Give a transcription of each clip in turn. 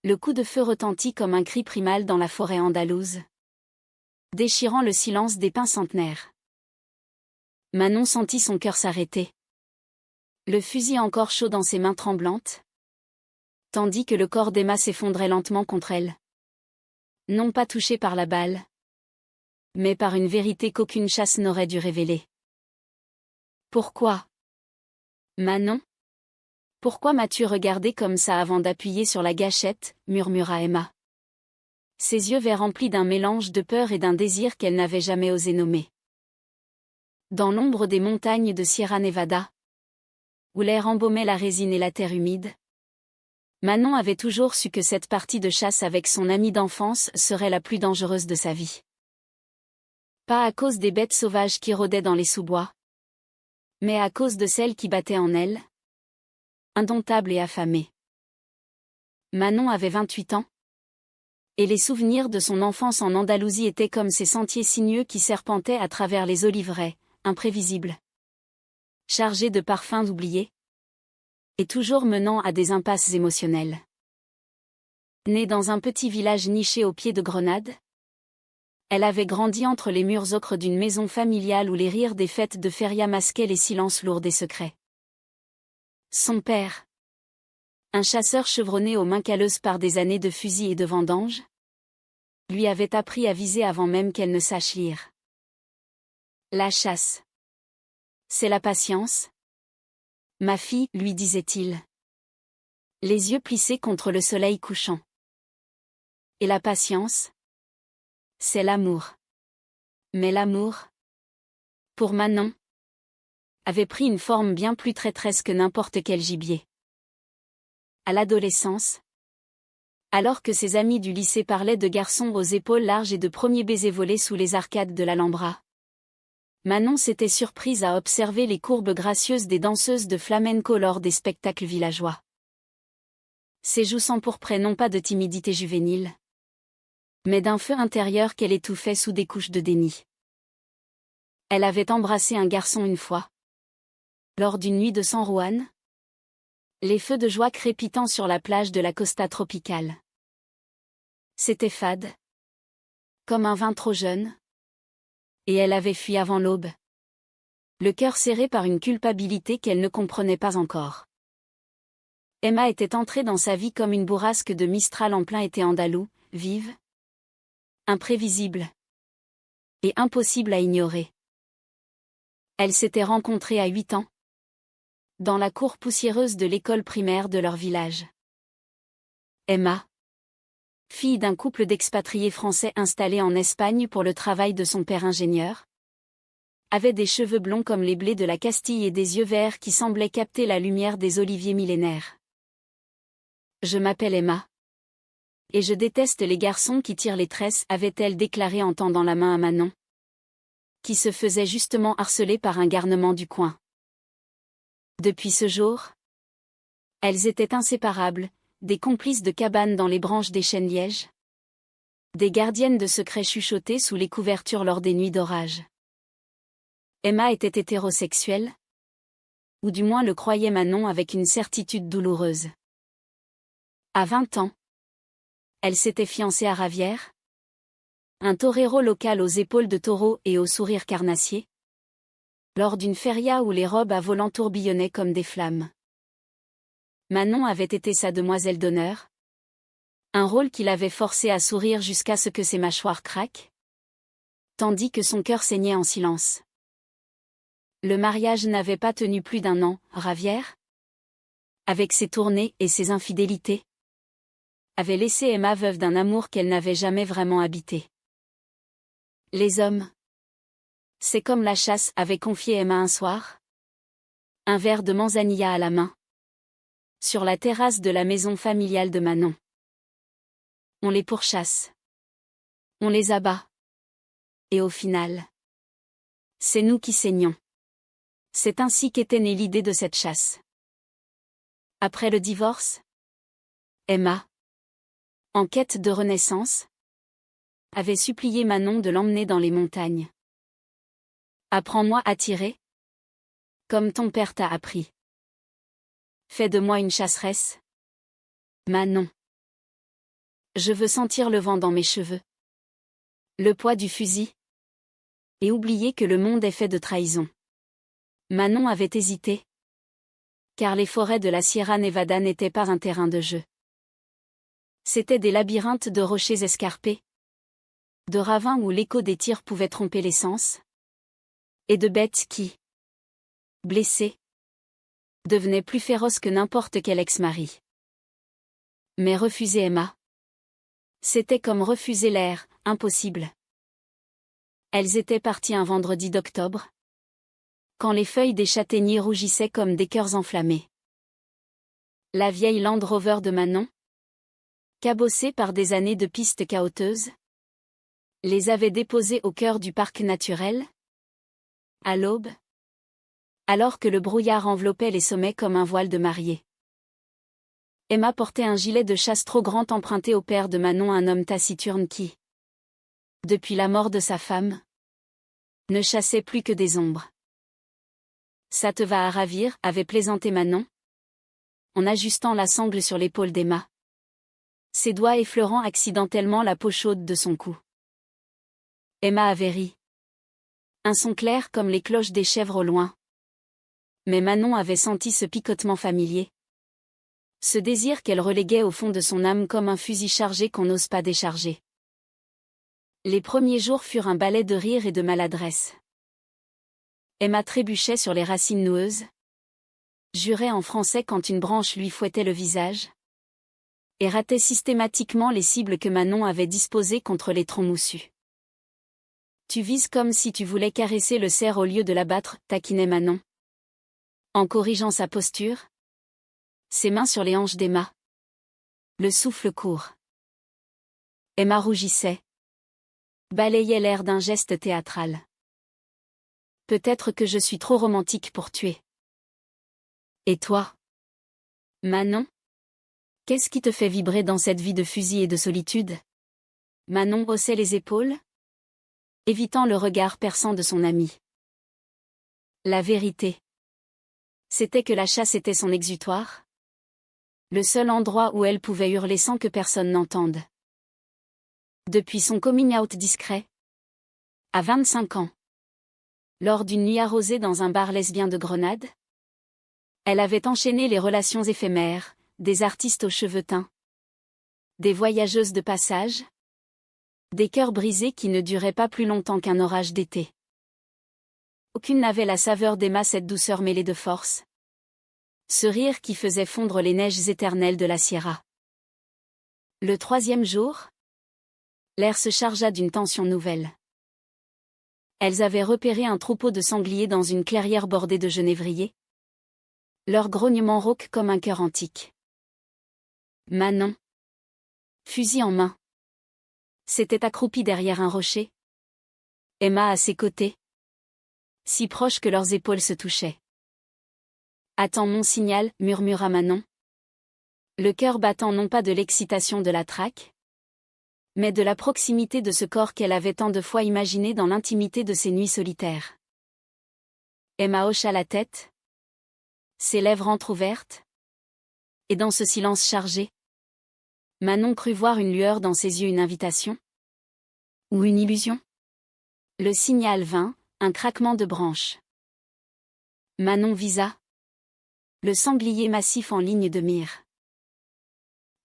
Le coup de feu retentit comme un cri primal dans la forêt andalouse, déchirant le silence des pins centenaires. Manon sentit son cœur s'arrêter. Le fusil encore chaud dans ses mains tremblantes, tandis que le corps d'Emma s'effondrait lentement contre elle. Non pas touché par la balle, mais par une vérité qu'aucune chasse n'aurait dû révéler. Pourquoi, Manon? Pourquoi m'as-tu regardé comme ça avant d'appuyer sur la gâchette, murmura Emma. Ses yeux verts remplis d'un mélange de peur et d'un désir qu'elle n'avait jamais osé nommer. Dans l'ombre des montagnes de Sierra Nevada, où l'air embaumait la résine et la terre humide, Manon avait toujours su que cette partie de chasse avec son ami d'enfance serait la plus dangereuse de sa vie. Pas à cause des bêtes sauvages qui rôdaient dans les sous-bois, mais à cause de celles qui battaient en elle, indomptables et affamées. Manon avait 28 ans, et les souvenirs de son enfance en Andalousie étaient comme ces sentiers sinueux qui serpentaient à travers les oliveraies, imprévisibles, chargés de parfums oubliés, et toujours menant à des impasses émotionnelles. Née dans un petit village niché au pied de Grenade, elle avait grandi entre les murs ocres d'une maison familiale où les rires des fêtes de feria masquaient les silences lourds des secrets. Son père, un chasseur chevronné aux mains calleuses par des années de fusil et de vendanges, lui avait appris à viser avant même qu'elle ne sache lire. La chasse, c'est la patience, ma fille, lui disait-il, les yeux plissés contre le soleil couchant. Et la patience, c'est l'amour. Mais l'amour, pour Manon, avait pris une forme bien plus traîtresse que n'importe quel gibier. À l'adolescence, alors que ses amis du lycée parlaient de garçons aux épaules larges et de premiers baisers volés sous les arcades de l'Alhambra, Manon s'était surprise à observer les courbes gracieuses des danseuses de flamenco lors des spectacles villageois. Ses joues s'empourpraient non pas de timidité juvénile, mais d'un feu intérieur qu'elle étouffait sous des couches de déni. Elle avait embrassé un garçon une fois, lors d'une nuit de San Juan, les feux de joie crépitant sur la plage de la Costa tropicale. C'était fade, comme un vin trop jeune, et elle avait fui avant l'aube, le cœur serré par une culpabilité qu'elle ne comprenait pas encore. Emma était entrée dans sa vie comme une bourrasque de Mistral en plein été andalou, vive, imprévisible et impossible à ignorer. Elles s'étaient rencontrées à 8 ans, dans la cour poussiéreuse de l'école primaire de leur village. Emma, fille d'un couple d'expatriés français installés en Espagne pour le travail de son père ingénieur, avait des cheveux blonds comme les blés de la Castille et des yeux verts qui semblaient capter la lumière des oliviers millénaires. Je m'appelle Emma. Et je déteste les garçons qui tirent les tresses, avait-elle déclaré en tendant la main à Manon, qui se faisait justement harceler par un garnement du coin. Depuis ce jour, elles étaient inséparables, des complices de cabane dans les branches des chênes lièges, des gardiennes de secrets chuchotés sous les couvertures lors des nuits d'orage. Emma était hétérosexuelle, ou du moins le croyait Manon avec une certitude douloureuse. À 20 ans, elle s'était fiancée à Ravière, un torero local aux épaules de taureau et au sourire carnassier, lors d'une feria où les robes à volants tourbillonnaient comme des flammes. Manon avait été sa demoiselle d'honneur, un rôle qui l'avait forcée à sourire jusqu'à ce que ses mâchoires craquent, tandis que son cœur saignait en silence. Le mariage n'avait pas tenu plus d'1 an, Ravière, avec ses tournées et ses infidélités, avait laissé Emma veuve d'un amour qu'elle n'avait jamais vraiment habité. Les hommes, c'est comme la chasse, avait confié Emma un soir, un verre de manzanilla à la main, sur la terrasse de la maison familiale de Manon. On les pourchasse, on les abat, et au final, c'est nous qui saignons. C'est ainsi qu'était née l'idée de cette chasse. Après le divorce, Emma, en quête de renaissance, avait supplié Manon de l'emmener dans les montagnes. Apprends-moi à tirer, comme ton père t'a appris. Fais de moi une chasseresse, Manon. Je veux sentir le vent dans mes cheveux. Le poids du fusil. Et oublier que le monde est fait de trahison. Manon avait hésité. Car les forêts de la Sierra Nevada n'étaient pas un terrain de jeu. C'étaient des labyrinthes de rochers escarpés, de ravins où l'écho des tirs pouvait tromper les sens, et de bêtes qui, blessées, devenaient plus féroces que n'importe quel ex-mari. Mais refuser Emma, c'était comme refuser l'air, impossible. Elles étaient parties un vendredi d'octobre, quand les feuilles des châtaigniers rougissaient comme des cœurs enflammés. La vieille Land Rover de Manon, cabossée par des années de pistes chaotiques, les avait déposés au cœur du parc naturel, à l'aube, alors que le brouillard enveloppait les sommets comme un voile de mariée. Emma portait un gilet de chasse trop grand emprunté au père de Manon, un homme taciturne qui, depuis la mort de sa femme, ne chassait plus que des ombres. Ça te va à ravir, avait plaisanté Manon, en ajustant la sangle sur l'épaule d'Emma, ses doigts effleurant accidentellement la peau chaude de son cou. Emma avait ri. Un son clair comme les cloches des chèvres au loin. Mais Manon avait senti ce picotement familier. Ce désir qu'elle reléguait au fond de son âme comme un fusil chargé qu'on n'ose pas décharger. Les premiers jours furent un ballet de rire et de maladresse. Emma trébuchait sur les racines noueuses, jurait en français quand une branche lui fouettait le visage, et ratait systématiquement les cibles que Manon avait disposées contre les troncs moussus. Tu vises comme si tu voulais caresser le cerf au lieu de l'abattre, taquinait Manon, en corrigeant sa posture, ses mains sur les hanches d'Emma. Le souffle court. Emma rougissait, balayait l'air d'un geste théâtral. Peut-être que je suis trop romantique pour tuer. Et toi, Manon? Qu'est-ce qui te fait vibrer dans cette vie de fusil et de solitude? Manon haussait les épaules, évitant le regard perçant de son ami. La vérité, c'était que la chasse était son exutoire, le seul endroit où elle pouvait hurler sans que personne n'entende. Depuis son coming out discret, à 25 ans, lors d'une nuit arrosée dans un bar lesbien de Grenade, elle avait enchaîné les relations éphémères, des artistes aux cheveux teints, des voyageuses de passage, des cœurs brisés qui ne duraient pas plus longtemps qu'un orage d'été. Aucune n'avait la saveur d'Emma, cette douceur mêlée de force. Ce rire qui faisait fondre les neiges éternelles de la Sierra. Le 3e jour, l'air se chargea d'une tension nouvelle. Elles avaient repéré un troupeau de sangliers dans une clairière bordée de genévriers. Leur grognement rauque comme un chœur antique. Manon, fusil en main, s'était accroupie derrière un rocher. Emma à ses côtés, si proche que leurs épaules se touchaient. Attends mon signal, murmura Manon. Le cœur battant non pas de l'excitation de la traque, mais de la proximité de ce corps qu'elle avait tant de fois imaginé dans l'intimité de ses nuits solitaires. Emma hocha la tête, ses lèvres entr'ouvertes, et dans ce silence chargé, Manon crut voir une lueur dans ses yeux, une invitation? Ou une illusion? Le signal vint, un craquement de branches. Manon visa le sanglier massif en ligne de mire.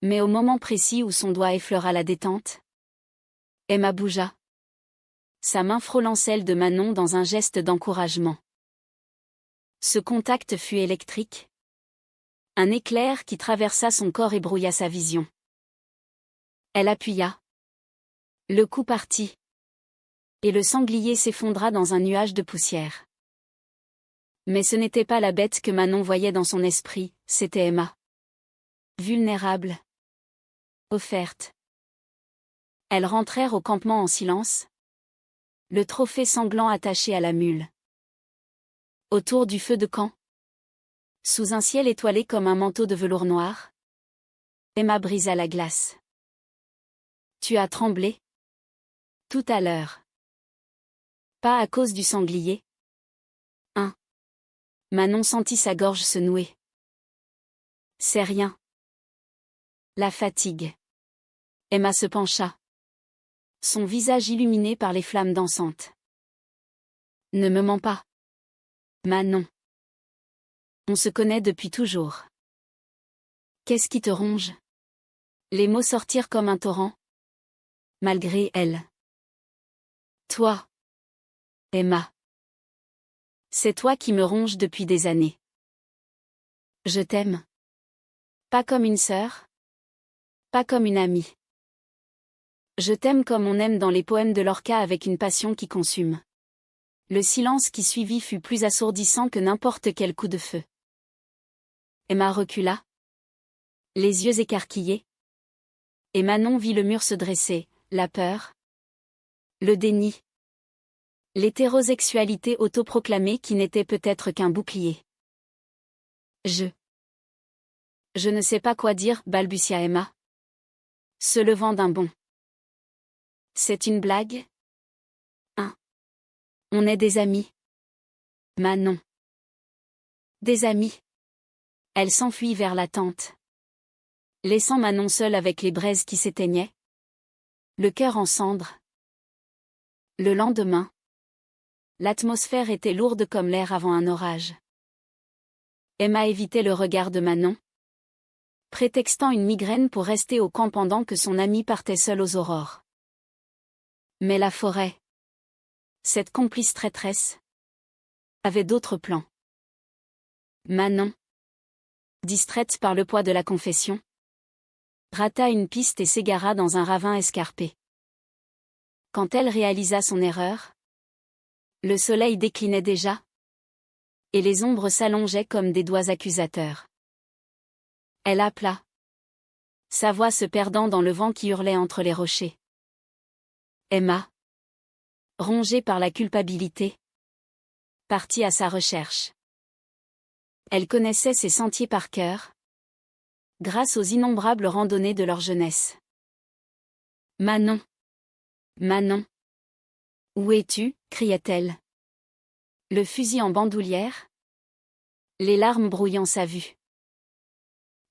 Mais au moment précis où son doigt effleura la détente, Emma bougea. Sa main frôlant celle de Manon dans un geste d'encouragement. Ce contact fut électrique. Un éclair qui traversa son corps et brouilla sa vision. Elle appuya. Le coup partit. Et le sanglier s'effondra dans un nuage de poussière. Mais ce n'était pas la bête que Manon voyait dans son esprit, c'était Emma. Vulnérable. Offerte. Elles rentrèrent au campement en silence. Le trophée sanglant attaché à la mule. Autour du feu de camp. Sous un ciel étoilé comme un manteau de velours noir. Emma brisa la glace. Tu as tremblé? Tout à l'heure. Pas à cause du sanglier. Manon sentit sa gorge se nouer. C'est rien. La fatigue. Emma se pencha. Son visage illuminé par les flammes dansantes. Ne me mens pas. Manon. On se connaît depuis toujours. Qu'est-ce qui te ronge? Les mots sortirent comme un torrent. Malgré elle. Toi. Emma. C'est toi qui me ronge depuis des années. Je t'aime. Pas comme une sœur. Pas comme une amie. Je t'aime comme on aime dans les poèmes de Lorca avec une passion qui consume. Le silence qui suivit fut plus assourdissant que n'importe quel coup de feu. Emma recula. Les yeux écarquillés. Et Manon vit le mur se dresser, la peur. Le déni. L'hétérosexualité autoproclamée qui n'était peut-être qu'un bouclier. Je ne sais pas quoi dire, balbutia Emma. Se levant d'un bond. C'est une blague? On est des amis. Manon. Des amis. Elle s'enfuit vers la tente. Laissant Manon seule avec les braises qui s'éteignaient. Le cœur en cendres. Le lendemain. L'atmosphère était lourde comme l'air avant un orage. Emma évitait le regard de Manon, prétextant une migraine pour rester au camp pendant que son amie partait seule aux aurores. Mais la forêt, cette complice traîtresse, avait d'autres plans. Manon, distraite par le poids de la confession, rata une piste et s'égara dans un ravin escarpé. Quand elle réalisa son erreur, le soleil déclinait déjà, et les ombres s'allongeaient comme des doigts accusateurs. Elle appela, sa voix se perdant dans le vent qui hurlait entre les rochers. Emma, rongée par la culpabilité, partit à sa recherche. Elle connaissait ses sentiers par cœur, grâce aux innombrables randonnées de leur jeunesse. Manon. Manon. Où es-tu? Criait-elle. Le fusil en bandoulière? Les larmes brouillant sa vue.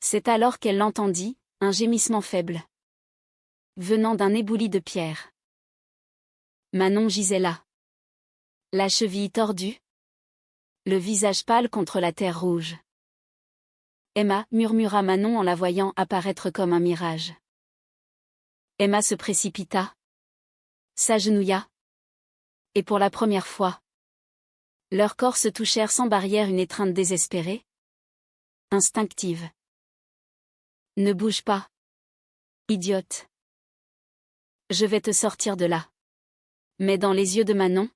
C'est alors qu'elle l'entendit, un gémissement faible. Venant d'un éboulis de pierre. Manon gisait là. La cheville tordue. Le visage pâle contre la terre rouge. Emma, murmura Manon en la voyant apparaître comme un mirage. Emma se précipita. S'agenouilla. Et pour la première fois, leurs corps se touchèrent sans barrière, une étreinte désespérée. Instinctive. Ne bouge pas. Idiote. Je vais te sortir de là. Mais dans les yeux de Manon,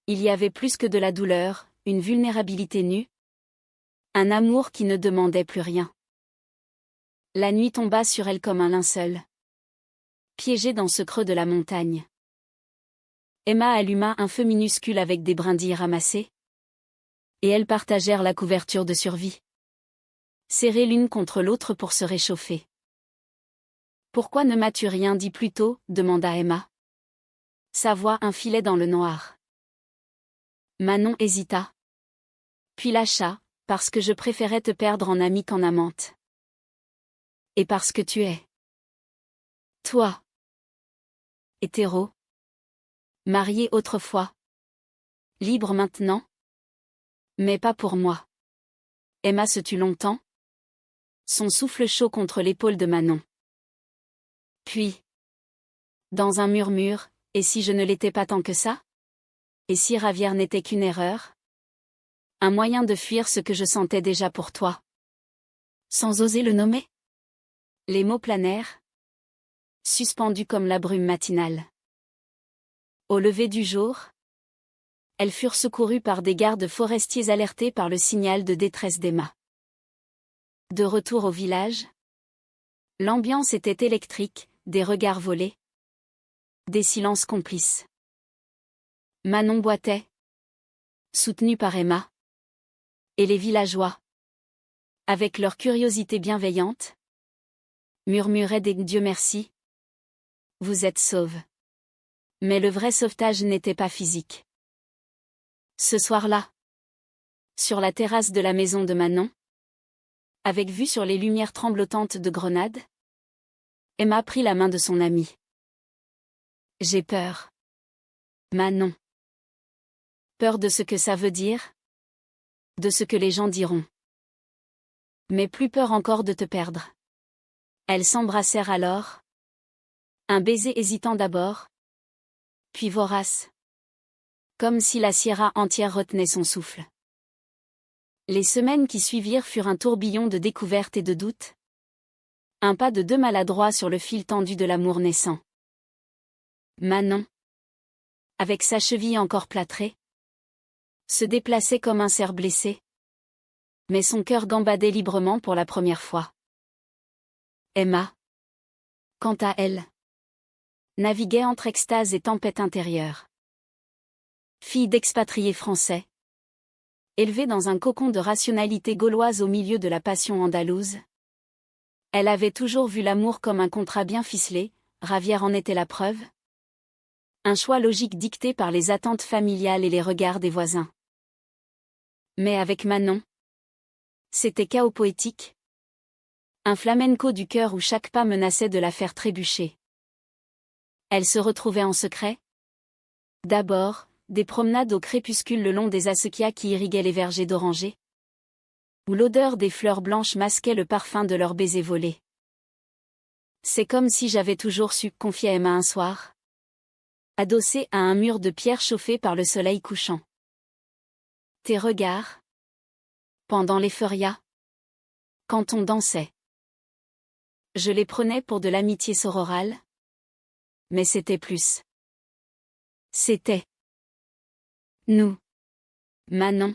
il y avait plus que de la douleur, une vulnérabilité nue. Un amour qui ne demandait plus rien. La nuit tomba sur elle comme un linceul. Piégée dans ce creux de la montagne. Emma alluma un feu minuscule avec des brindilles ramassées. Et elles partagèrent la couverture de survie. Serrées l'une contre l'autre pour se réchauffer. Pourquoi ne m'as-tu rien dit plus tôt? Demanda Emma. Sa voix un filet dans le noir. Manon hésita. Puis lâcha, parce que je préférais te perdre en amie qu'en amante. Et parce que tu es. Toi. Hétéro. Marié autrefois. Libre maintenant. Mais pas pour moi. Emma se tut longtemps. Son souffle chaud contre l'épaule de Manon. Puis. Dans un murmure, et si je ne l'étais pas tant que ça? Et si Ravière n'était qu'une erreur? Un moyen de fuir ce que je sentais déjà pour toi. Sans oser le nommer? Les mots planèrent. Suspendus comme la brume matinale. Au lever du jour, elles furent secourues par des gardes forestiers alertés par le signal de détresse d'Emma. De retour au village, l'ambiance était électrique, des regards volés. Des silences complices. Manon boitait, soutenue par Emma. Et les villageois, avec leur curiosité bienveillante, murmuraient des Dieu merci. Vous êtes sauve. Mais le vrai sauvetage n'était pas physique. Ce soir-là, sur la terrasse de la maison de Manon, avec vue sur les lumières tremblotantes de Grenade, Emma prit la main de son amie. J'ai peur. Manon. Peur de ce que ça veut dire? De ce que les gens diront. Mais plus peur encore de te perdre. Elles s'embrassèrent alors. Un baiser hésitant d'abord. Puis vorace. Comme si la Sierra entière retenait son souffle. Les semaines qui suivirent furent un tourbillon de découvertes et de doutes. Un pas de deux maladroits sur le fil tendu de l'amour naissant. Manon, avec sa cheville encore plâtrée, se déplaçait comme un cerf blessé. Mais son cœur gambadait librement pour la première fois. Emma, quant à elle, naviguait entre extase et tempête intérieure. Fille d'expatriés français, élevée dans un cocon de rationalité gauloise au milieu de la passion andalouse, elle avait toujours vu l'amour comme un contrat bien ficelé, Ravière en était la preuve. Un choix logique dicté par les attentes familiales et les regards des voisins. Mais avec Manon, c'était chaos poétique. Un flamenco du cœur où chaque pas menaçait de la faire trébucher. Elle se retrouvait en secret. D'abord, des promenades au crépuscule le long des acequias qui irriguaient les vergers d'orangers, où l'odeur des fleurs blanches masquait le parfum de leurs baisers volés. C'est comme si j'avais toujours su, confiait Emma un soir, adossée à un mur de pierre chauffé par le soleil couchant. Tes regards, pendant les ferias, quand on dansait. Je les prenais pour de l'amitié sororale, mais c'était plus. C'était nous. Manon,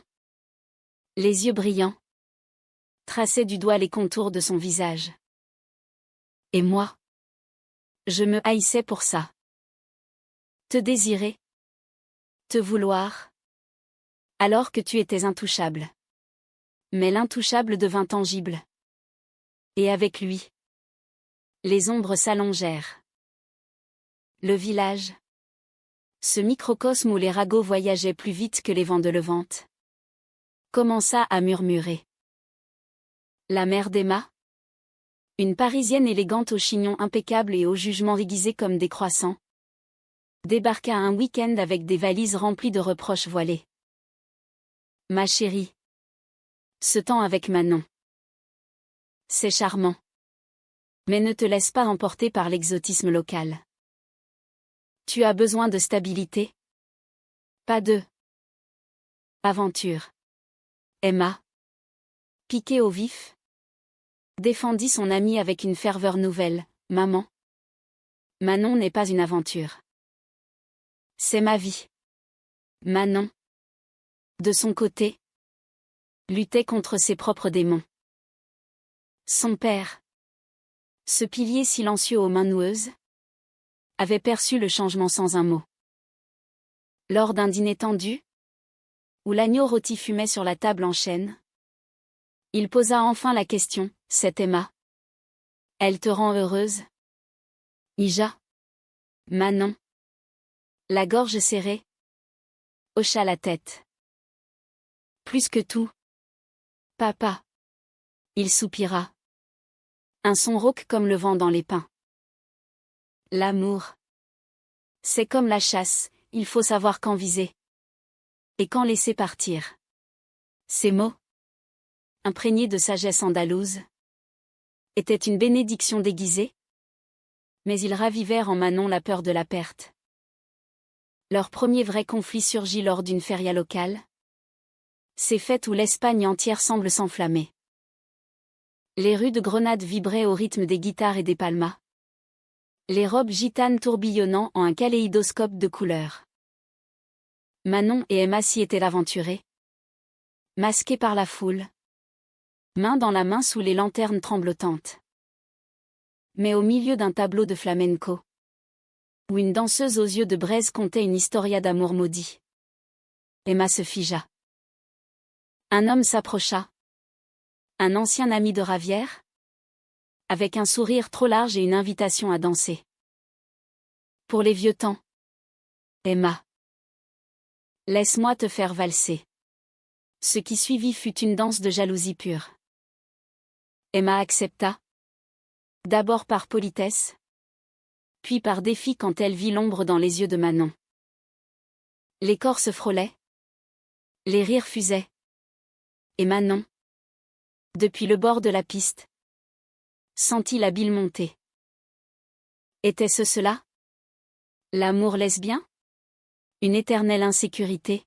les yeux brillants, traçait du doigt les contours de son visage. Et moi, je me haïssais pour ça. Te désirer, te vouloir, alors que tu étais intouchable. Mais l'intouchable devint tangible. Et avec lui, les ombres s'allongèrent. Le village, ce microcosme où les ragots voyageaient plus vite que les vents de Levante, commença à murmurer. La mère d'Emma, une Parisienne élégante au chignon impeccable et au jugement aiguisé comme des croissants, débarqua un week-end avec des valises remplies de reproches voilés. Ma chérie. Ce temps avec Manon. C'est charmant. Mais ne te laisse pas emporter par l'exotisme local. Tu as besoin de stabilité. Pas de aventure. Emma, piquée au vif, défendit son amie avec une ferveur nouvelle. Maman. Manon n'est pas une aventure. C'est ma vie. Manon, de son côté, luttait contre ses propres démons. Son père, ce pilier silencieux aux mains noueuses, avait perçu le changement sans un mot. Lors d'un dîner tendu, où l'agneau rôti fumait sur la table en chêne, il posa enfin la question, c'est Emma. Elle te rend heureuse? Ija. Manon, la gorge serrée, hocha la tête. Plus que tout. Papa. Il soupira. Un son rauque comme le vent dans les pins. L'amour. C'est comme la chasse, il faut savoir quand viser. Et quand laisser partir. Ces mots, imprégnés de sagesse andalouse, étaient une bénédiction déguisée. Mais ils ravivèrent en Manon la peur de la perte. Leur premier vrai conflit surgit lors d'une feria locale. Ces fêtes où l'Espagne entière semble s'enflammer. Les rues de Grenade vibraient au rythme des guitares et des palmas. Les robes gitanes tourbillonnant en un kaléidoscope de couleurs. Manon et Emma s'y étaient aventurées. Masquées par la foule. Main dans la main sous les lanternes tremblotantes. Mais au milieu d'un tableau de flamenco, où une danseuse aux yeux de braise contait une historia d'amour maudit, Emma se figea. Un homme s'approcha. Un ancien ami de Ravière, avec un sourire trop large et une invitation à danser. Pour les vieux temps. Emma. Laisse-moi te faire valser. Ce qui suivit fut une danse de jalousie pure. Emma accepta. D'abord par politesse, puis par défi quand elle vit l'ombre dans les yeux de Manon. Les corps se frôlaient, les rires fusaient. Et Manon, depuis le bord de la piste, sentit la bile monter. Était-ce cela? L'amour lesbien? Une éternelle insécurité?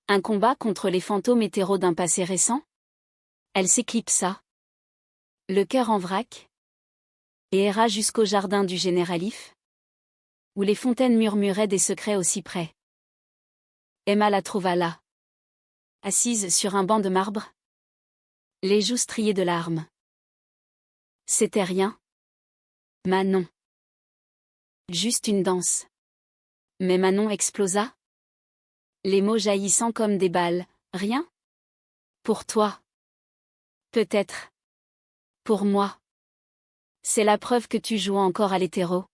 Un combat contre les fantômes hétéros d'un passé récent? Elle s'éclipsa, le cœur en vrac, et erra jusqu'au jardin du Généralif, où les fontaines murmuraient des secrets aussi près. Emma la trouva là, assise sur un banc de marbre, les joues striées de larmes. C'était rien. Manon. Juste une danse. Mais Manon explosa. Les mots jaillissant comme des balles. Rien? Pour toi. Peut-être. Pour moi. C'est la preuve que tu joues encore à l'hétéro.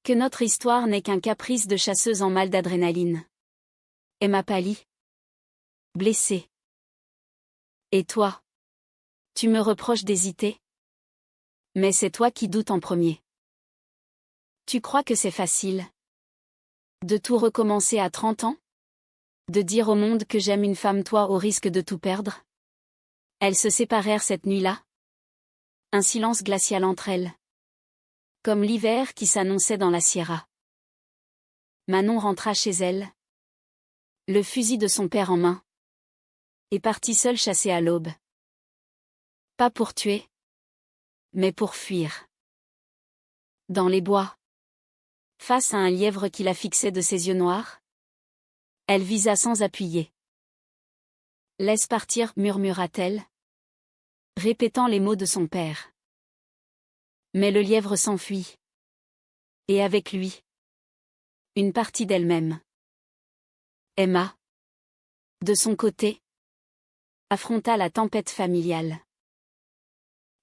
Que notre histoire n'est qu'un caprice de chasseuse en mal d'adrénaline. Emma pâlit. Blessée. Et toi? Tu me reproches d'hésiter? Mais c'est toi qui doutes en premier. Tu crois que c'est facile? De tout recommencer à 30 ans? De dire au monde que j'aime une femme toi au risque de tout perdre? Elles se séparèrent cette nuit-là. Un silence glacial entre elles. Comme l'hiver qui s'annonçait dans la Sierra. Manon rentra chez elle. Le fusil de son père en main. Et partit seule chasser à l'aube. Pas pour tuer. Mais pour fuir. Dans les bois. Face à un lièvre qui la fixait de ses yeux noirs. Elle visa sans appuyer. Laisse partir, murmura-t-elle, répétant les mots de son père. Mais le lièvre s'enfuit. Et avec lui, une partie d'elle-même. Emma, de son côté, affronta la tempête familiale.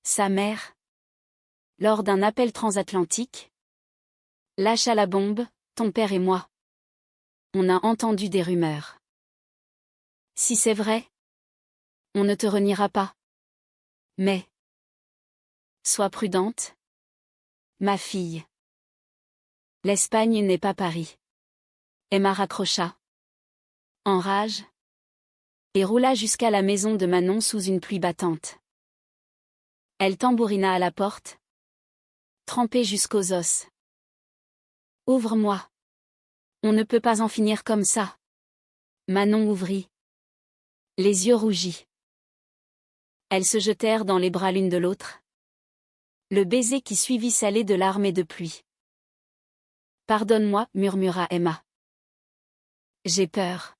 Sa mère, lors d'un appel transatlantique, lâcha la bombe, ton père et moi. On a entendu des rumeurs. Si c'est vrai, on ne te reniera pas. Mais, sois prudente, ma fille. L'Espagne n'est pas Paris. Emma raccrocha. En rage. Et roula jusqu'à la maison de Manon sous une pluie battante. Elle tambourina à la porte. Trempée jusqu'aux os. Ouvre-moi. On ne peut pas en finir comme ça. Manon ouvrit. Les yeux rougis. Elles se jetèrent dans les bras l'une de l'autre. Le baiser qui suivit salé de larmes et de pluie. Pardonne-moi, murmura Emma. J'ai peur.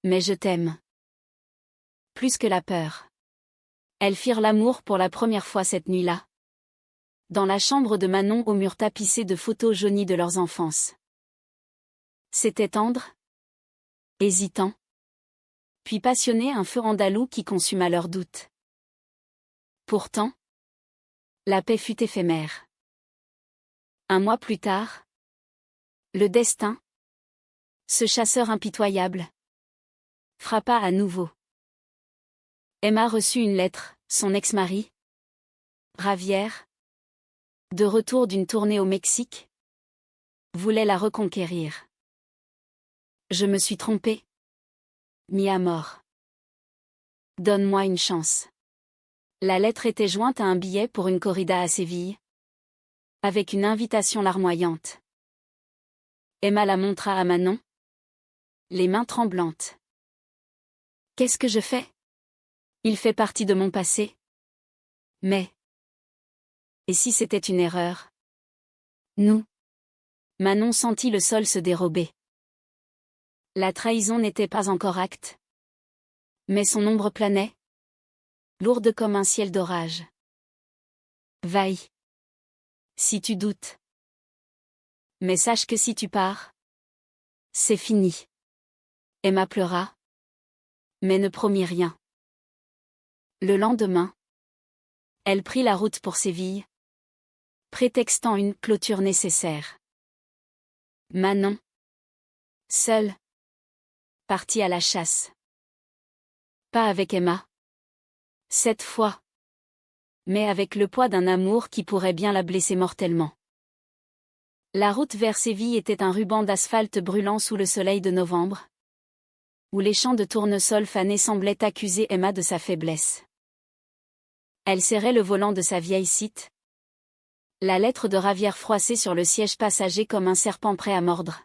Mais je t'aime. Plus que la peur. Elles firent l'amour pour la première fois cette nuit-là. Dans la chambre de Manon au mur tapissé de photos jaunies de leurs enfances. C'était tendre. Hésitant. Puis passionné, un feu andalou qui consuma leurs doutes. Pourtant, la paix fut éphémère. Un mois plus tard, le destin, ce chasseur impitoyable, frappa à nouveau. Emma reçut une lettre, son ex-mari, Ravière, de retour d'une tournée au Mexique, voulait la reconquérir. Je me suis trompée. Mis à mort. Donne-moi une chance. La lettre était jointe à un billet pour une corrida à Séville, avec une invitation larmoyante. Emma la montra à Manon, les mains tremblantes. Qu'est-ce que je fais? Il fait partie de mon passé. Mais... Et si c'était une erreur? Nous. Manon sentit le sol se dérober. La trahison n'était pas encore acte. Mais son ombre planait, lourde comme un ciel d'orage. Vaille. Si tu doutes. Mais sache que si tu pars, c'est fini. Emma pleura, mais ne promit rien. Le lendemain, elle prit la route pour Séville, prétextant une clôture nécessaire. Manon, seule, partit à la chasse. Pas avec Emma. Cette fois. mais avec le poids d'un amour qui pourrait bien la blesser mortellement. La route vers Séville était un ruban d'asphalte brûlant sous le soleil de novembre, où les champs de tournesol fanés semblaient accuser Emma de sa faiblesse. Elle serrait le volant de sa vieille Cite, la lettre de Ravière froissée sur le siège passager comme un serpent prêt à mordre.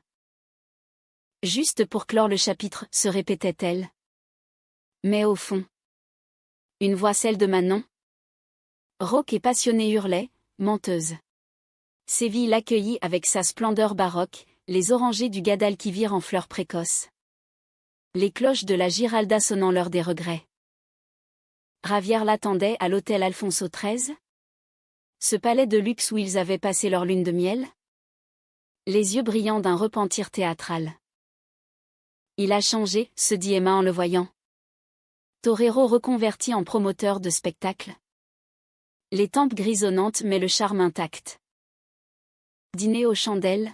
Juste pour clore le chapitre, se répétait-elle. Mais au fond, une voix, celle de Manon, rauque et passionnée, hurlait, menteuse. Séville l'accueillit avec sa splendeur baroque, les orangers du Guadalquivir en fleurs précoces, les cloches de la Giralda sonnant l'heure des regrets. Ravière l'attendait à l'hôtel Alfonso XIII, ce palais de luxe où ils avaient passé leur lune de miel, les yeux brillants d'un repentir théâtral. Il a changé, se dit Emma en le voyant. Torero reconverti en promoteur de spectacle. Les tempes grisonnantes mais le charme intact. Dîner aux chandelles.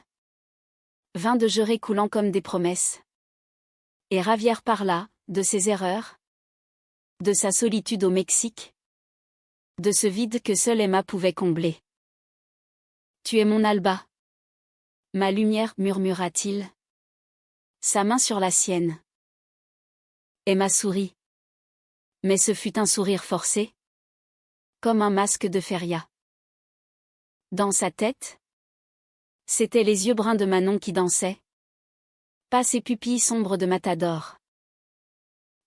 Vin de Jerez coulant comme des promesses. Et Ravière parla, de ses erreurs. De sa solitude au Mexique. De ce vide que seule Emma pouvait combler. Tu es mon Alba. Ma lumière, murmura-t-il. Sa main sur la sienne. Emma sourit. Mais ce fut un sourire forcé. Comme un masque de feria. Dans sa tête, c'étaient les yeux bruns de Manon qui dansaient. Pas ses pupilles sombres de matador.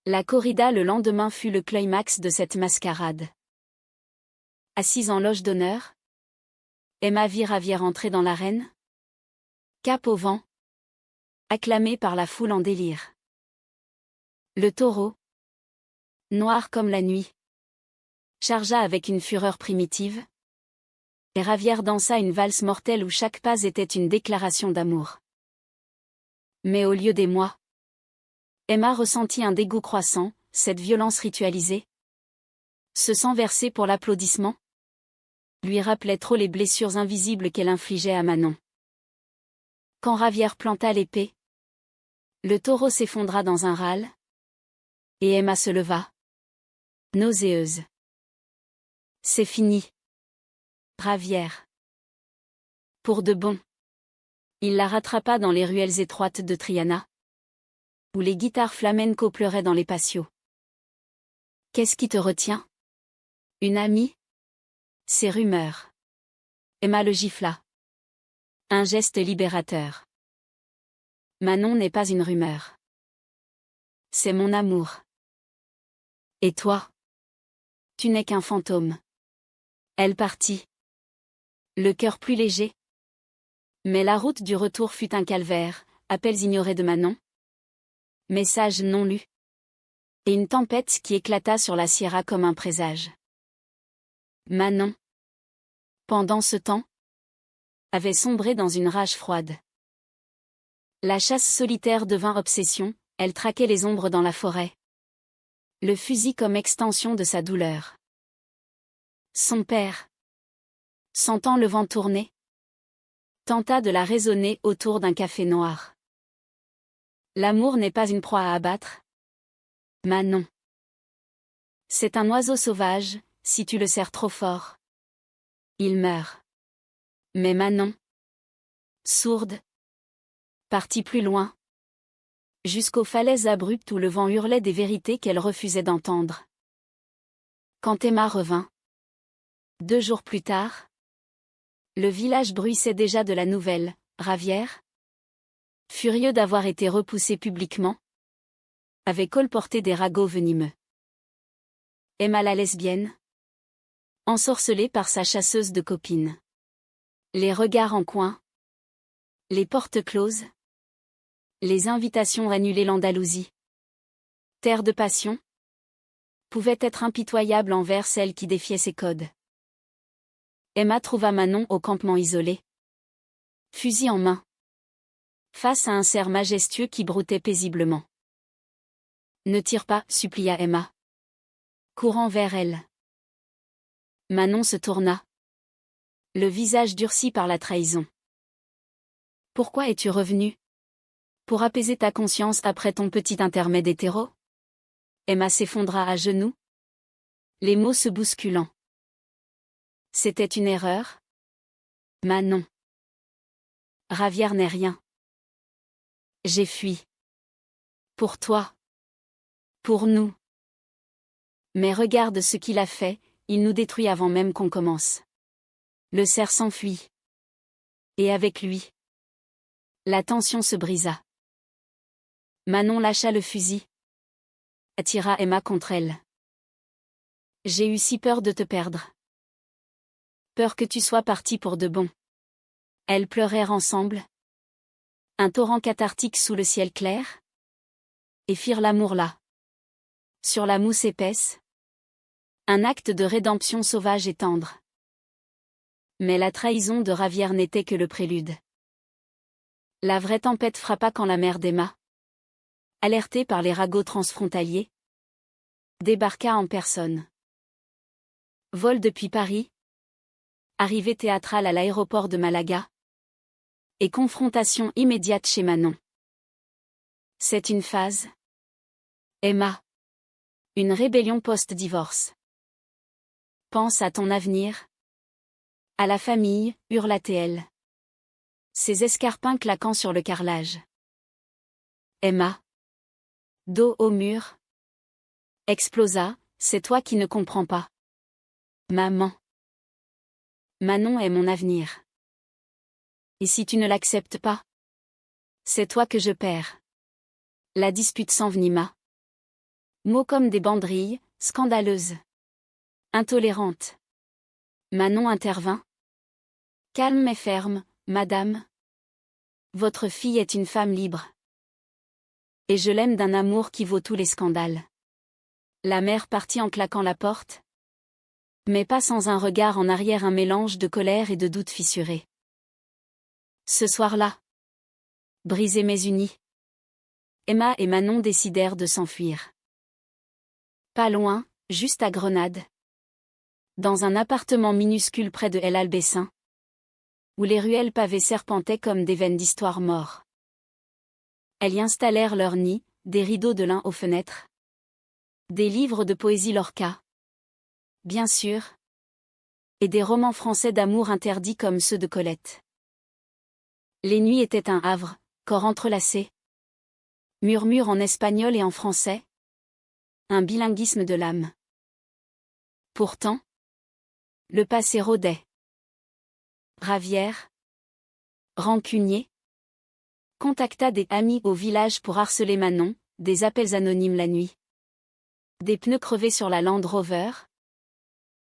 La corrida le lendemain fut le climax de cette mascarade. Assise en loge d'honneur, Emma vit Ravière entrer dans l'arène. Cap au vent. Acclamé par la foule en délire. Le taureau, noir comme la nuit, chargea avec une fureur primitive. Et Ravière dansa une valse mortelle où chaque pas était une déclaration d'amour. Mais au lieu d'émoi, Emma ressentit un dégoût croissant, cette violence ritualisée. Ce sang versé pour l'applaudissement lui rappelait trop les blessures invisibles qu'elle infligeait à Manon. Quand Ravière planta l'épée, le taureau s'effondra dans un râle, et Emma se leva, nauséeuse. C'est fini. Ravière. Pour de bon. Il la rattrapa dans les ruelles étroites de Triana, où les guitares flamenco pleuraient dans les patios. Qu'est-ce qui te retient? Une amie? Ces rumeurs. Emma le gifla. Un geste libérateur. Manon n'est pas une rumeur. C'est mon amour. Et toi? Tu n'es qu'un fantôme. Elle partit. Le cœur plus léger. Mais la route du retour fut un calvaire, appels ignorés de Manon. Messages non lus. Et une tempête qui éclata sur la Sierra comme un présage. Manon, pendant ce temps, avait sombré dans une rage froide. La chasse solitaire devint obsession, elle traquait les ombres dans la forêt. Le fusil comme extension de sa douleur. Son père, sentant le vent tourner, tenta de la raisonner autour d'un café noir. L'amour n'est pas une proie à abattre. Manon. C'est un oiseau sauvage, si tu le serres trop fort, il meurt. Mais Manon, sourde, partit plus loin, jusqu'aux falaises abruptes où le vent hurlait des vérités qu'elle refusait d'entendre. Quand Emma revint, 2 jours plus tard, le village bruissait déjà de la nouvelle. Ravière, furieux d'avoir été repoussé publiquement, avait colporté des ragots venimeux. Emma la lesbienne, ensorcelée par sa chasseuse de copines. Les regards en coin, les portes closes, les invitations annulées. L'Andalousie, terre de passion, pouvait être impitoyable envers celle qui défiait ses codes. Emma trouva Manon au campement isolé, fusil en main, face à un cerf majestueux qui broutait paisiblement. Ne tire pas, supplia Emma, courant vers elle. Manon se tourna, le visage durci par la trahison. Pourquoi es-tu revenue? Pour apaiser ta conscience après ton petit intermède hétéro? Emma s'effondra à genoux, les mots se bousculant. C'était une erreur? Manon. Javier n'est rien. J'ai fui. Pour toi. Pour nous. Mais regarde ce qu'il a fait, il nous détruit avant même qu'on commence. Le cerf s'enfuit. Et avec lui. La tension se brisa. Manon lâcha le fusil. Attira Emma contre elle. J'ai eu si peur de te perdre. Peur que tu sois partie pour de bon. Elles pleurèrent ensemble. Un torrent cathartique sous le ciel clair. Et firent l'amour là. Sur la mousse épaisse. Un acte de rédemption sauvage et tendre. Mais la trahison de Javier n'était que le prélude. La vraie tempête frappa quand la mère d'Emma, alertée par les ragots transfrontaliers, débarqua en personne. Vol depuis Paris. Arrivée théâtrale à l'aéroport de Malaga. Et confrontation immédiate chez Manon. C'est une phase. Emma. Une rébellion post-divorce. Pense à ton avenir. À la famille, hurla-t-elle. Ses escarpins claquant sur le carrelage. Emma. Dos au mur. Explosa, c'est toi qui ne comprends pas. Maman. Manon est mon avenir. Et si tu ne l'acceptes pas? C'est toi que je perds. La dispute s'envenima. Mots comme des banderilles, scandaleuses. Intolérantes. Manon intervint. Calme mais ferme, madame. Votre fille est une femme libre. Et je l'aime d'un amour qui vaut tous les scandales. La mère partit en claquant la porte. Mais pas sans un regard en arrière, un mélange de colère et de doute fissuré. Ce soir-là, brisés mais unis, Emma et Manon décidèrent de s'enfuir. Pas loin, juste à Grenade. Dans un appartement minuscule près de El Albaycin, où les ruelles pavées serpentaient comme des veines d'histoire mort. Elles y installèrent leur nid, des rideaux de lin aux fenêtres. Des livres de poésie Lorca. Bien sûr. Et des romans français d'amour interdits comme ceux de Colette. Les nuits étaient un havre, corps entrelacés. Murmures en espagnol et en français. Un bilinguisme de l'âme. Pourtant, le passé rôdait. Javier, rancunier, contacta des amis au village pour harceler Manon, des appels anonymes la nuit. Des pneus crevés sur la Land Rover.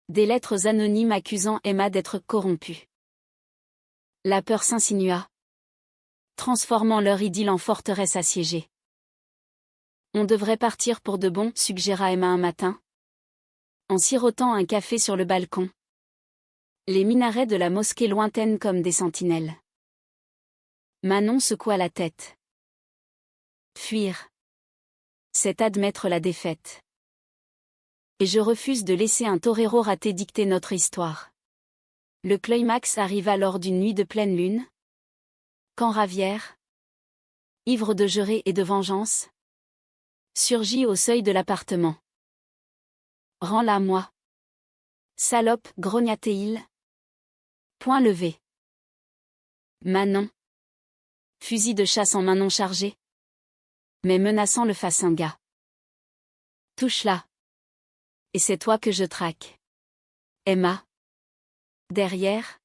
Des lettres anonymes accusant Emma d'être corrompue. La peur s'insinua, transformant leur idylle en forteresse assiégée. On devrait partir pour de bon, suggéra Emma un matin, en sirotant un café sur le balcon. Les minarets de la mosquée lointaines comme des sentinelles. Manon secoua la tête. Fuir. C'est admettre la défaite. Et je refuse de laisser un torero raté dicter notre histoire. Le climax arriva lors d'une nuit de pleine lune. Quand Javier, ivre de juré et de vengeance, surgit au seuil de l'appartement. Rends-la moi. Salope, grogna-t-il. Point levé. Manon. Fusil de chasse en main non chargé. Mais menaçant le facinga. Touche-la. Et c'est toi que je traque. Emma. Derrière.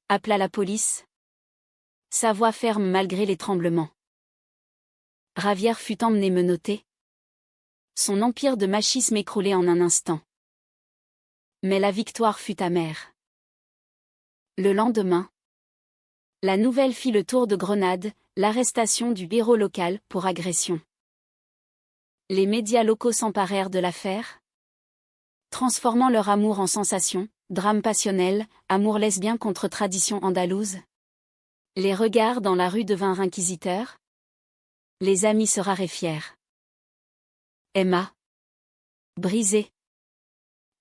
Appela la police. Sa voix ferme malgré les tremblements. Javier fut emmené menotté. Son empire de machisme écroulé en un instant. Mais la victoire fut amère. Le lendemain, la nouvelle fit le tour de Grenade, l'arrestation du héros local pour agression. Les médias locaux s'emparèrent de l'affaire, transformant leur amour en sensation, drame passionnel, amour lesbien contre tradition andalouse. Les regards dans la rue devinrent inquisiteurs. Les amis se raréfièrent. Emma, brisée,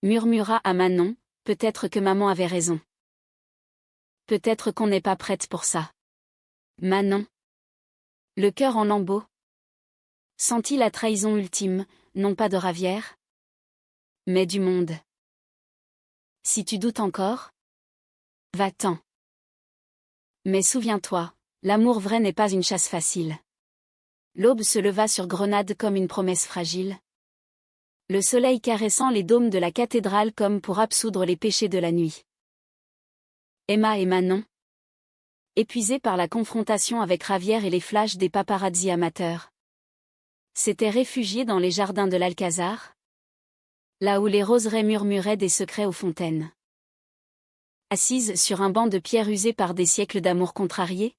murmura à Manon, peut-être que maman avait raison. Peut-être qu'on n'est pas prête pour ça. Manon, le cœur en lambeaux, sentit la trahison ultime, non pas de Javier, mais du monde. Si tu doutes encore, va-t'en. Mais souviens-toi, l'amour vrai n'est pas une chasse facile. L'aube se leva sur Grenade comme une promesse fragile. Le soleil caressant les dômes de la cathédrale comme pour absoudre les péchés de la nuit. Emma et Manon, épuisés par la confrontation avec Ravière et les flashs des paparazzi amateurs, s'étaient réfugiés dans les jardins de l'Alcazar, là où les roseraies murmuraient des secrets aux fontaines. Assises sur un banc de pierre usé par des siècles d'amour contrariés,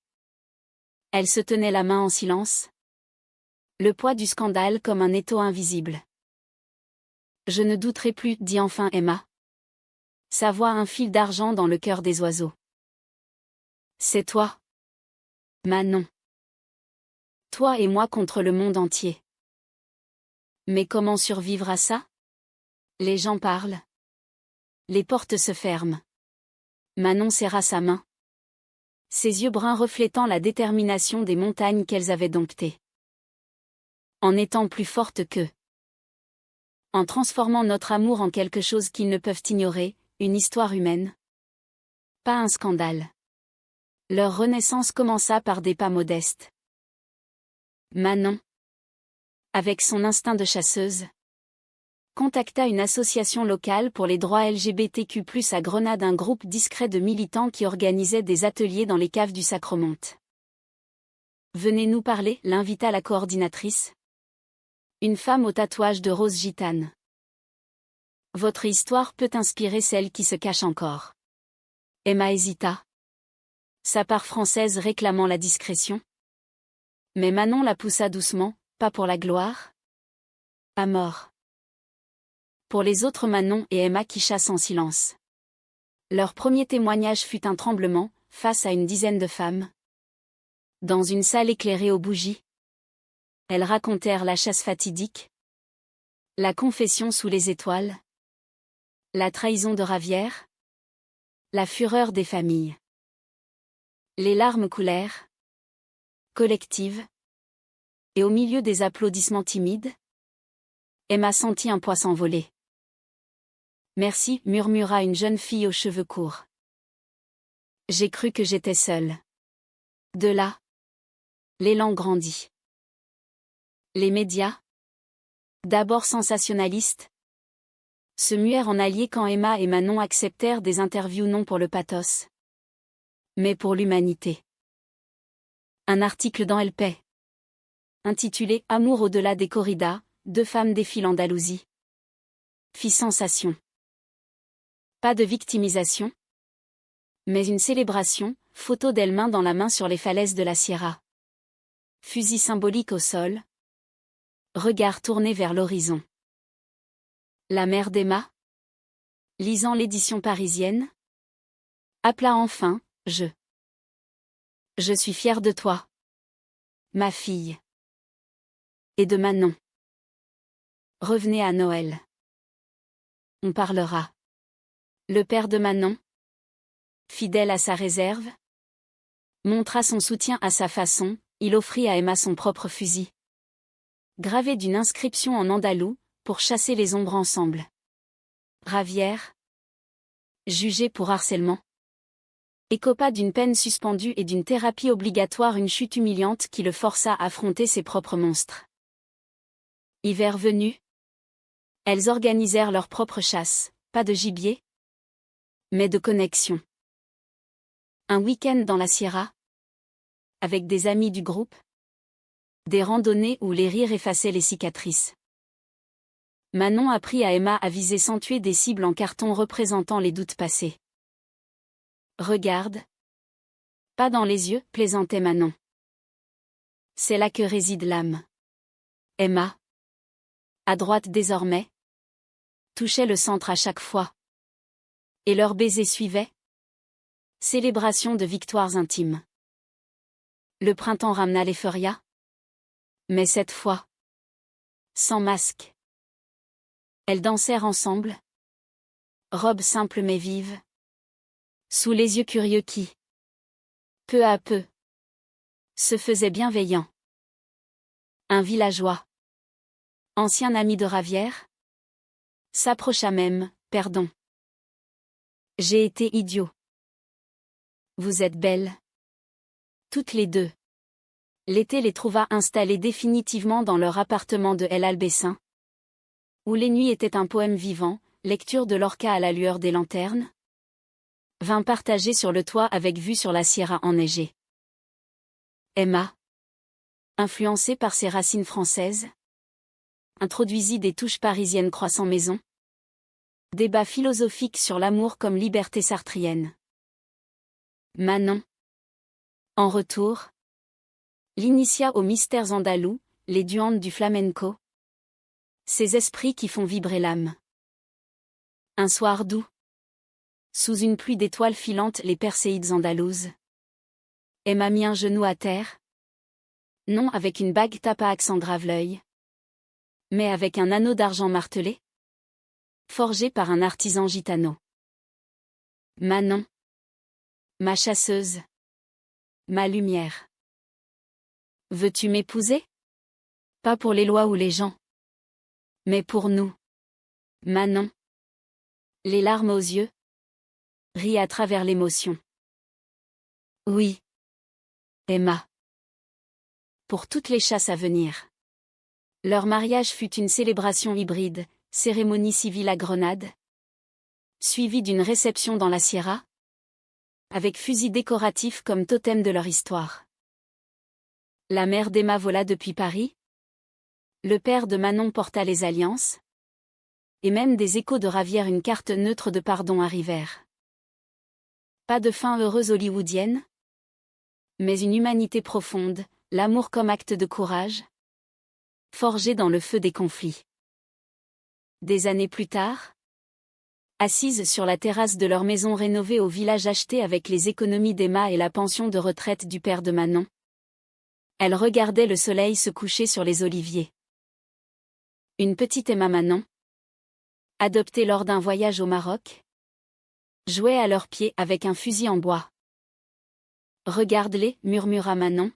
elles se tenaient la main en silence, le poids du scandale comme un étau invisible. Je ne douterai plus, dit enfin Emma. Sa voix un fil d'argent dans le cœur des oiseaux. C'est toi, Manon. Toi et moi contre le monde entier. Mais comment survivre à ça? Les gens parlent. Les portes se ferment. Manon serra sa main. Ses yeux bruns reflétant la détermination des montagnes qu'elles avaient domptées. En étant plus fortes qu'eux. En transformant notre amour en quelque chose qu'ils ne peuvent ignorer, une histoire humaine. Pas un scandale. Leur renaissance commença par des pas modestes. Manon, avec son instinct de chasseuse, contacta une association locale pour les droits LGBTQ+ à Grenade, un groupe discret de militants qui organisait des ateliers dans les caves du Sacremonte. Venez nous parler, l'invita la coordinatrice. Une femme au tatouage de rose gitane. Votre histoire peut inspirer celle qui se cache encore. Emma hésita. Sa part française réclamant la discrétion. Mais Manon la poussa doucement, pas pour la gloire. À mort. Pour les autres Manon et Emma qui chassent en silence. Leur premier témoignage fut un tremblement, face à une dizaine de femmes. Dans une salle éclairée aux bougies. Elles racontèrent la chasse fatidique. La confession sous les étoiles. La trahison de Ravière. La fureur des familles. Les larmes coulèrent. Collectives. Et au milieu des applaudissements timides, Emma sentit un poids s'envoler. Merci, murmura une jeune fille aux cheveux courts. J'ai cru que j'étais seule. De là, l'élan grandit. Les médias, d'abord sensationnalistes, se muèrent en alliés quand Emma et Manon acceptèrent des interviews non pour le pathos, mais pour l'humanité. Un article dans Elle Paix, intitulé Amour au-delà des corridas, 2 femmes défilent en Andalousie, fit sensation. Pas de victimisation, mais une célébration, photo d'elles main dans la main sur les falaises de la Sierra. Fusil symbolique au sol. Regard tourné vers l'horizon. La mère d'Emma, lisant l'édition parisienne, appela enfin, Je suis fière de toi. Ma fille. Et de Manon. Revenez à Noël. On parlera. Le père de Manon, fidèle à sa réserve, montra son soutien à sa façon, il offrit à Emma son propre fusil. Gravé d'une inscription en andalou, pour chasser les ombres ensemble. Ravière, jugé pour harcèlement, écopa d'une peine suspendue et d'une thérapie obligatoire, une chute humiliante qui le força à affronter ses propres monstres. Hiver venu, elles organisèrent leur propre chasse, pas de gibier, mais de connexion. Un week-end dans la Sierra, avec des amis du groupe, des randonnées où les rires effaçaient les cicatrices. Manon apprit à Emma à viser sans tuer des cibles en carton représentant les doutes passés. Regarde. Pas dans les yeux, plaisantait Manon. C'est là que réside l'âme. Emma, à droite désormais, touchait le centre à chaque fois. Et leur baiser suivait. Célébration de victoires intimes. Le printemps ramena l'euphoria. Mais cette fois, sans masque. Elles dansèrent ensemble. Robe simple mais vive. Sous les yeux curieux qui, peu à peu, se faisaient bienveillants. Un villageois, ancien ami de Ravière, s'approcha même, pardon. J'ai été idiot. Vous êtes belles. Toutes les deux. L'été les trouva installées définitivement dans leur appartement de El Albessin, où les nuits étaient un poème vivant, lecture de Lorca à la lueur des lanternes. Vin partagé sur le toit avec vue sur la Sierra enneigée. Emma, influencée par ses racines françaises, introduisit des touches parisiennes croissant maison. Débat philosophique sur l'amour comme liberté sartrienne. Manon, en retour, l'initia aux mystères andalous, les duandes du flamenco. Ces esprits qui font vibrer l'âme. Un soir doux. Sous une pluie d'étoiles filantes les perséides andalouses. Emma mit un genou à terre. Non avec une bague tape à accent grave l'œil. Mais avec un anneau d'argent martelé. Forgé par un artisan gitano. Manon. Ma chasseuse. Ma lumière. Veux-tu m'épouser? Pas pour les lois ou les gens. Mais pour nous. Manon. Les larmes aux yeux. Rit à travers l'émotion. Oui. Emma. Pour toutes les chasses à venir. Leur mariage fut une célébration hybride, cérémonie civile à Grenade. Suivie d'une réception dans la Sierra. Avec fusils décoratifs comme totem de leur histoire. La mère d'Emma vola depuis Paris. Le père de Manon porta les alliances. Et même des échos de Ravière une carte neutre de pardon arrivèrent. Pas de fin heureuse hollywoodienne. Mais une humanité profonde, l'amour comme acte de courage. Forgé dans le feu des conflits. Des années plus tard, assises sur la terrasse de leur maison rénovée au village acheté avec les économies d'Emma et la pension de retraite du père de Manon, elles regardaient le soleil se coucher sur les oliviers. Une petite Emma Manon, adoptée lors d'un voyage au Maroc, jouait à leurs pieds avec un fusil en bois. Regarde-les, murmura Manon,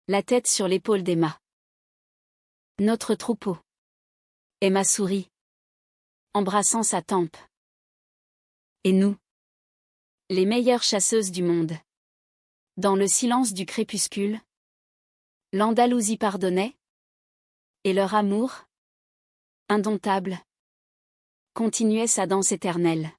la tête sur l'épaule d'Emma. Notre troupeau. Emma sourit, embrassant sa tempe. Et nous? Les meilleures chasseuses du monde. Dans le silence du crépuscule, l'Andalousie pardonnait. Et leur amour, indomptable, continuait sa danse éternelle.